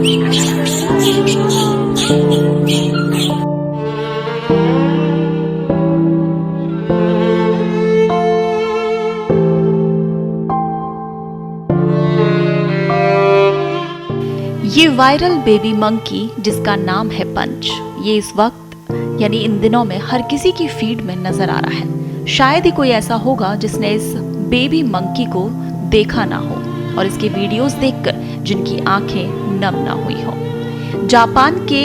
ये viral baby monkey जिसका नाम है पंच, ये इस वक्त यानी इन दिनों में हर किसी की फीड में नजर आ रहा है। शायद ही कोई ऐसा होगा जिसने इस बेबी मंकी को देखा ना हो और इसके वीडियोस देखकर जिनकी आंखें नम ना हुई हो। जापान के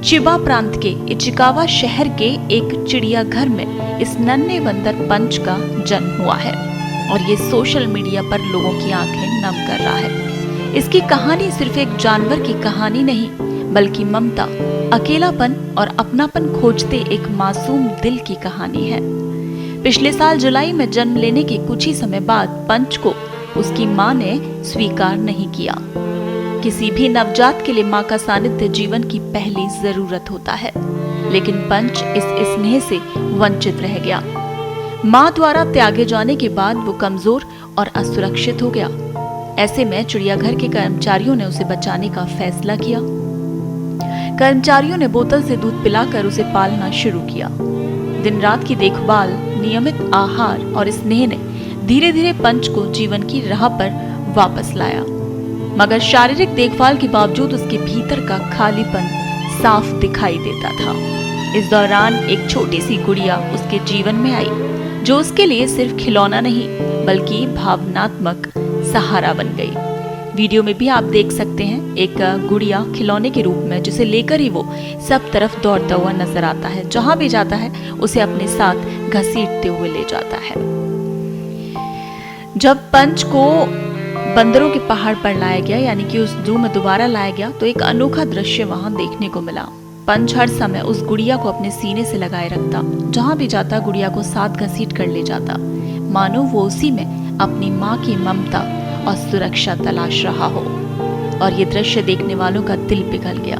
चिबा प्रांत के इचिकावा शहर के एक चिड़ियाघर में इस नन्हे बंदर पंच का जन्म हुआ है और ये सोशल मीडिया पर लोगों की आंखें नम कर रहा है। इसकी कहानी सिर्फ एक जानवर की कहानी नहीं, बल्कि ममता, अकेलापन और अपनापन खोजते एक मासूम दिल की कहानी है। पिछले साल जुलाई में जन्म लेने के कुछ ही समय बाद पंच को उसकी मां ने स्वीकार नहीं किया। किसी भी नवजात के लिए मां का सानिध्य जीवन की पहली जरूरत होता है, लेकिन पंच इस स्नेह से वंचित रह गया। मां द्वारा त्यागे जाने के बाद वो कमजोर और असुरक्षित हो गया। ऐसे में चिड़ियाघर के कर्मचारियों ने उसे बचाने का फैसला किया। कर्मचारियों ने बोतल से दूध पिलाकर उसे पालना शुरू किया। दिन रात की देखभाल, नियमित आहार और स्नेह ने धीरे धीरे पंच को जीवन की राह पर वापस लाया। मगर शारीरिक देखभाल के बावजूद उसके भीतर का खालीपन साफ दिखाई देता था। इस दौरान एक छोटी सी गुड़िया उसके जीवन में आई, जो उसके लिए सिर्फ खिलौना नहीं बल्कि भावनात्मक सहारा बन गई। वीडियो में भी आप देख सकते हैं एक गुड़िया खिलौने के रूप में, जिसे लेकर ही वो सब तरफ दौड़ता हुआ नजर आता है। जहां भी जाता है उसे अपने साथ घसीटते हुए ले जाता है। जब पंच को बंदरों के पहाड़ पर लाया गया, यानी कि उस जू में दोबारा लाया गया, तो एक अनोखा दृश्य वहां देखने को मिला। पंच हर समय उस गुड़िया को अपने सीने से लगाए रखता। जहां भी जाता गुड़िया को साथ घसीट कर ले जाता, मानो वो उसी में अपनी माँ की ममता और सुरक्षा तलाश रहा हो। और ये दृश्य देखने वालों का दिल पिघल गया।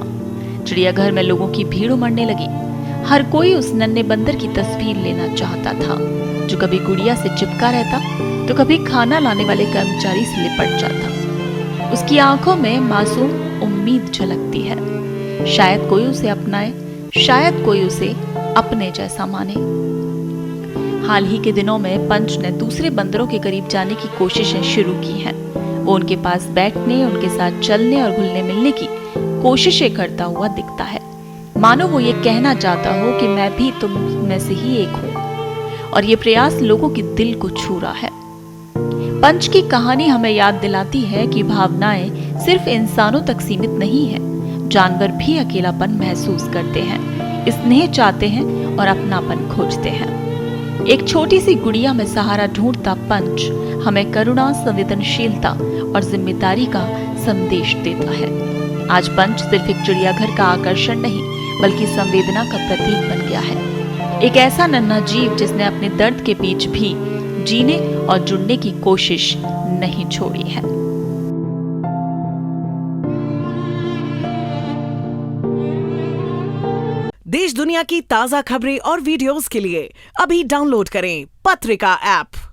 चिड़ियाघर में लोगों की भीड़ उमड़ने लगी। हर कोई उस नन्हे बंदर की तस्वीर लेना चाहता था, जो कभी गुड़िया से चिपका रहता तो कभी खाना लाने वाले कर्मचारी से लिपट जाता। उसकी आंखों में मासूम उम्मीद झलकती है। शायद कोई उसे अपनाए, शायद कोई उसे अपने जैसा माने। हाल ही के दिनों में पंच ने दूसरे बंदरों के करीब जाने की कोशिशें शुरू की हैं। वो उनके पास बैठने, उनके साथ चलने और घुलने मिलने की कोशिशें करता हुआ दिखता है, मानो वो ये कहना चाहता हो कि मैं भी तुम में से ही एक हूँ। और ये प्रयास लोगों के दिल को छू रहा है। पंच की कहानी हमें याद दिलाती है कि भावनाएं सिर्फ इंसानों तक सीमित नहीं है। जानवर भी अकेलापन महसूस करते हैं, स्नेह चाहते हैं और अपनापन खोजते हैं। एक छोटी सी गुड़िया में सहारा ढूंढता पंच हमें करुणा, संवेदनशीलता और जिम्मेदारी का संदेश देता है। आज पंच सिर्फ एक चिड़ियाघर का आकर्षण नहीं, बल्कि संवेदना का प्रतीक बन गया है। एक ऐसा नन्हा जीव जिसने अपने दर्द के बीच भी जीने और जुड़ने की कोशिश नहीं छोड़ी है। देश दुनिया की ताजा खबरें और वीडियोस के लिए अभी डाउनलोड करें पत्रिका ऐप।